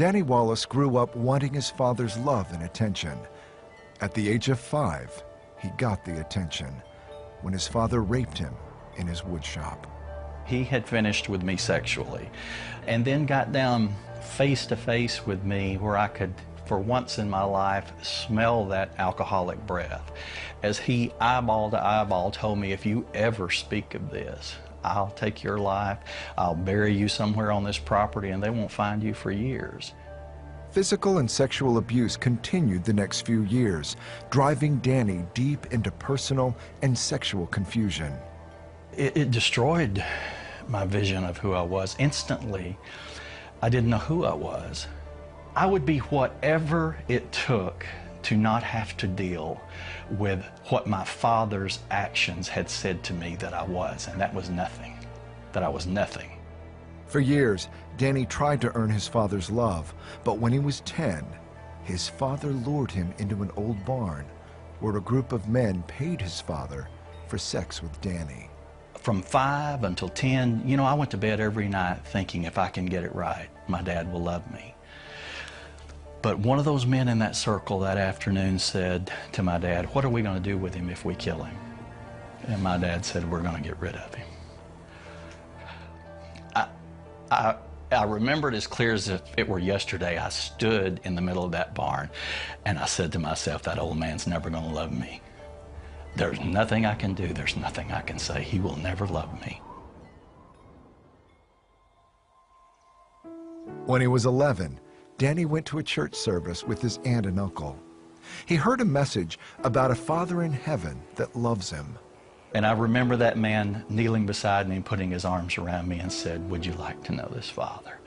Danny Wallace grew up wanting his father's love and attention. At the age of 5, he got the attention when his father raped him in his woodshop. He had finished with me sexually and then got down face to face with me where I could, for once in my life, smell that alcoholic breath. As he, eyeball to eyeball, told me, if you ever speak of this, I'll take your life, I'll bury you somewhere on this property, and they won't find you for years. Physical and sexual abuse continued the next few years, driving Danny deep into personal and sexual confusion. It destroyed my vision of who I was. Instantly, I didn't know who I was. I would be whatever it took to not have to deal with what my father's actions had said to me that I was, and that was nothing, that I was nothing. For years, Danny tried to earn his father's love, but when he was 10, his father lured him into an old barn where a group of men paid his father for sex with Danny. From 5 until 10, you know, I went to bed every night thinking, if I can get it right, my dad will love me. But one of those men in that circle that afternoon said to my dad, what are we going to do with him if we kill him? And my dad said, we're going to get rid of him. I remember it as clear as if it were yesterday. I stood in the middle of that barn and I said to myself, that old man's never going to love me. There's nothing I can do, there's nothing I can say. He will never love me. When he was 11, Danny went to a church service with his aunt and uncle. He heard a message about a Father in heaven that loves him. And I remember that man kneeling beside me and putting his arms around me and said, would you like to know this Father?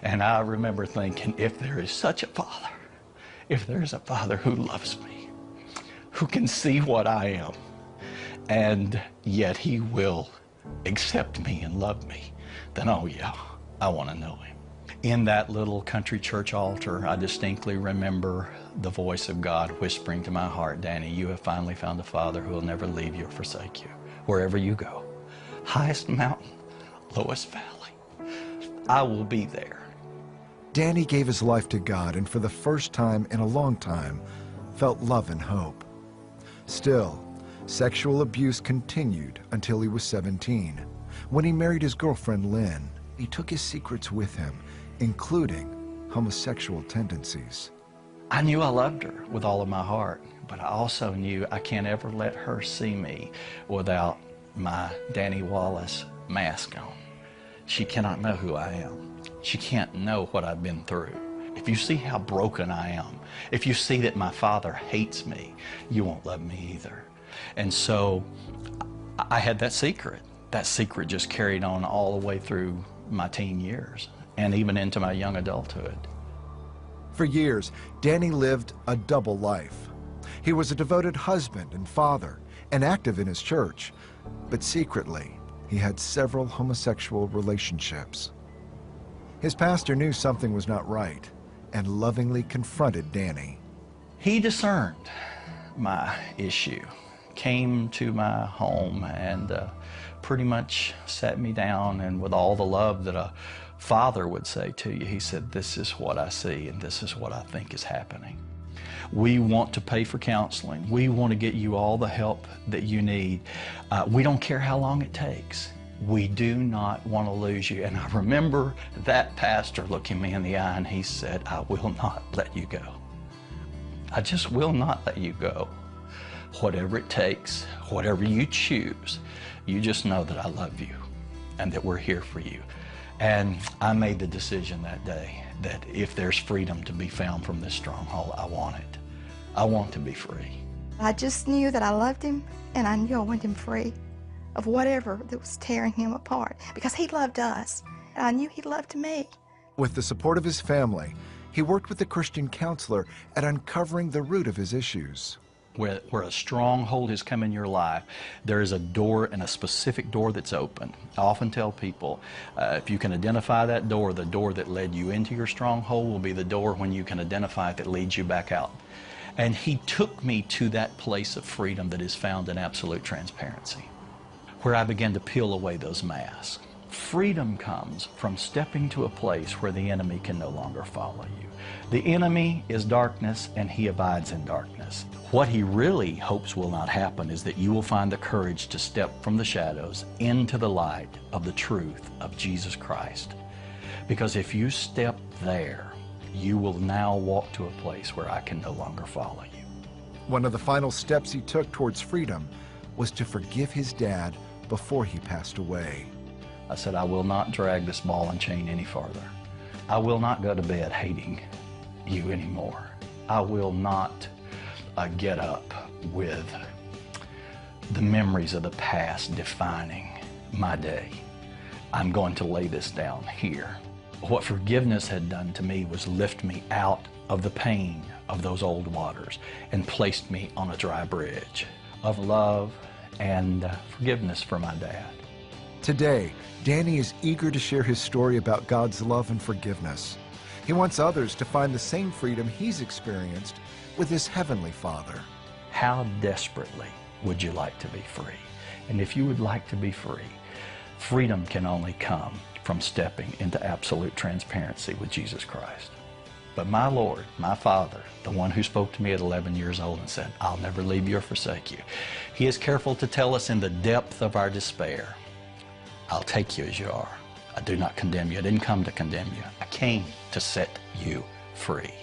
And I remember thinking, if there is such a Father, if there is a Father who loves me, who can see what I am, and yet he will accept me and love me, then oh yeah, I want to know him. In that little country church altar, I distinctly remember the voice of God whispering to my heart, Danny, you have finally found a Father who will never leave you or forsake you, wherever you go. Highest mountain, lowest valley, I will be there. Danny gave his life to God and for the first time in a long time felt love and hope. Still, sexual abuse continued until he was 17. When he married his girlfriend Lynn, he took his secrets with him, including homosexual tendencies. I knew I loved her with all of my heart, but I also knew I can't ever let her see me without my Danny Wallace mask on. She cannot know who I am. She can't know what I've been through. If you see how broken I am, if you see that my father hates me, you won't love me either. And so I had that secret. That secret just carried on all the way through my teen years and even into my young adulthood. For years, Danny lived a double life. He was a devoted husband and father and active in his church, but secretly, he had several homosexual relationships. His pastor knew something was not right and lovingly confronted Danny. He discerned my issue, came to my home and pretty much sat me down, and with all the love that a father would say to you, he said, this is what I see and this is what I think is happening. We want to pay for counseling. We want to get you all the help that you need. We don't care how long it takes. We do not want to lose you. And I remember that pastor looking me in the eye and he said, I will not let you go. I just will not let you go. Whatever it takes, whatever you choose, you just know that I love you and that we're here for you. And I made the decision that day that if there's freedom to be found from this stronghold, I want it. I want to be free. I just knew that I loved him, and I knew I wanted him free of whatever that was tearing him apart, because he loved us, and I knew he loved me. With the support of his family, he worked with a Christian counselor at uncovering the root of his issues. Where a stronghold has come in your life, there is a door, and a specific door that's open. I often tell people, if you can identify that door, the door that led you into your stronghold will be the door when you can identify it that leads you back out. And he took me to that place of freedom that is found in absolute transparency, where I began to peel away those masks. Freedom comes from stepping to a place where the enemy can no longer follow you. The enemy is darkness, and he abides in darkness. What he really hopes will not happen is that you will find the courage to step from the shadows into the light of the truth of Jesus Christ. Because if you step there, you will now walk to a place where I can no longer follow you. One of the final steps he took towards freedom was to forgive his dad before he passed away. I said, I will not drag this ball and chain any farther. I will not go to bed hating you anymore. I will not get up with the memories of the past defining my day. I'm going to lay this down here. What forgiveness had done to me was lift me out of the pain of those old waters and placed me on a dry bridge of love and forgiveness for my dad. Today, Danny is eager to share his story about God's love and forgiveness. He wants others to find the same freedom he's experienced with his Heavenly Father. How desperately would you like to be free? And if you would like to be free, freedom can only come from stepping into absolute transparency with Jesus Christ. But my Lord, my Father, the one who spoke to me at 11 years old and said, I'll never leave you or forsake you, he is careful to tell us in the depth of our despair, I'll take you as you are. I do not condemn you. I didn't come to condemn you. I came to set you free.